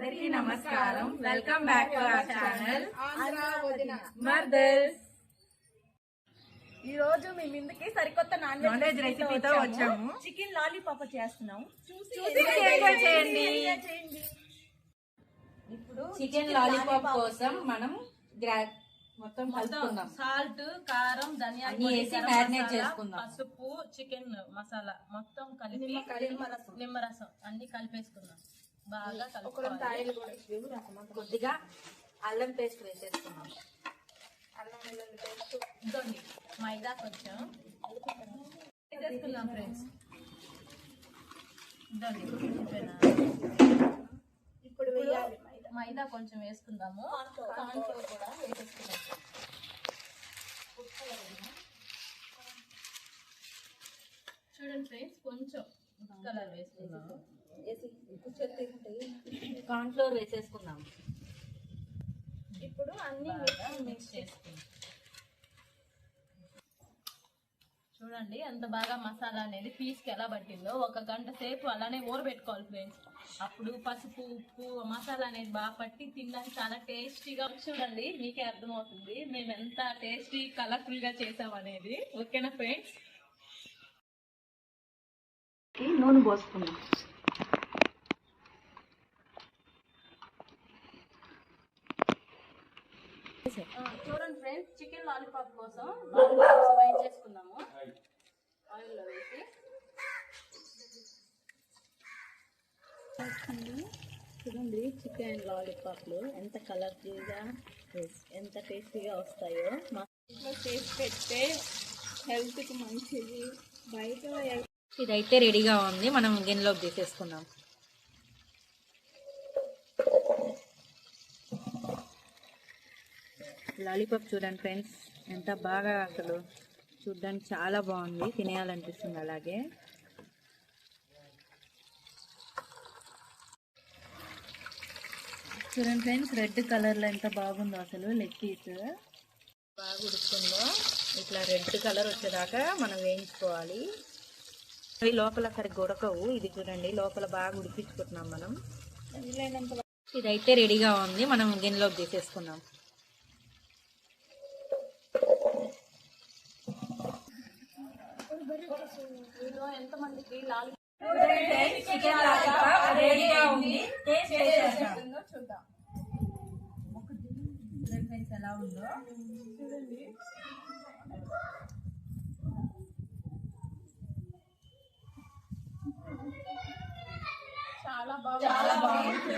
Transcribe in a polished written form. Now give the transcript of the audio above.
అందరికీ నమస్కారం. Welcome back to our channel మర్దల్స్. ఈ రోజు మీ ముందుకి సరికొత్త నాన్ వెజ్ రెసిపీతో వచ్చాము. చికెన్ లాలీపాప్ చేస్తున్నాం. చేయండి. ఇప్పుడు చికెన్ లాలీపాప్ కోసం మనం మొత్తం కలుపుకుందాం. సాల్ట్, కారం, ధనియాలు వేసి మ్యారినేట్ చేసుకుందాం. పసుపు, చికెన్ మసాలా మొత్తం కలిపి నిమ్మరసం అన్ని కలిపేసుకుందాం. బాగా కలుపుకోవాలి. కొద్దిగా అల్లం పేస్ట్ వేసేసుకున్నాం. ఇదండి మైదా కొంచెం వేసేసుకున్నాం ఫ్రెండ్స్. ఇదండి ఇప్పుడు వేయాలి మైదా కొంచెం వేసుకుందాము. కార్న్ ఫ్లోర్ కూడా వేసేసుకున్నాం. చూడండి ఫ్రెండ్స్, కొంచెం కలర్ వేసుకున్నాము. కార్న్ ఫ్లోర్ వేసేసుకుందాం. ఇప్పుడు అన్ని మిక్స్ చేసుకుందాం. చూడండి ఎంత బాగా మసాలా అనేది పీస్కి ఎలా పట్టిందో. 1 గంట సేపు అలానే ఊరబెట్టుకోవాలి ఫ్రెండ్స్. అప్పుడు పసుపు, ఉప్పు, మసాలా అనేది బాగా పట్టి తినడానికి చాలా టేస్టీగా. చూడండి మీకే అర్థమవుతుంది మేము ఎంత టేస్టీ కలర్ఫుల్ గా చేసామనేది. ఓకేనా ఫ్రెండ్స్? నూనె పోసుకుందాం. చూడండి ఫ్రెండ్స్, చికెన్ లాలీపాప్ కోసం లాలీపాప్స్ ఫ్రై చేసుకుందాము. ఆయిల్లో వేసి చూడండి చికెన్ లాలీపాప్లు ఎంత కలర్ఫుల్గా ఎంత టేస్టీగా వస్తాయో. మా ఇంట్లో చేసి పెడితే హెల్త్కి మంచిది. బయట ఇదైతే రెడీగా ఉంది. మనం గిన్నెలోకి తీసేసుకుందాం. లాలీపాప్ చూడండి ఫ్రెండ్స్, ఎంత బాగా అసలు చూడడానికి చాలా బాగుంది. తినేయాలనిపిస్తుంది. అలాగే చూడండి ఫ్రెండ్స్, రెడ్ కలర్లో ఎంత బాగుందో అసలు. లెగ్ పీస్ బాగా ఉడుకుందో. ఇట్లా రెడ్ కలర్ వచ్చేదాకా మనం వేయించుకోవాలి. అవి లోపల సరిగ్గా ఉడకవు. ఇది చూడండి లోపల బాగా ఉడికించుకుంటున్నాం మనం. ఇదైతే రెడీగా ఉంది. మనం గిన్నెలోకి తీసేసుకుందాం. ఎంతమందికి చికెన్ లాలీపాప్ రెడీగా ఉంది. చూద్దాం ఫ్రెండ్స్ ఎలా ఉందో చూడండి. చాలా బాగుంది.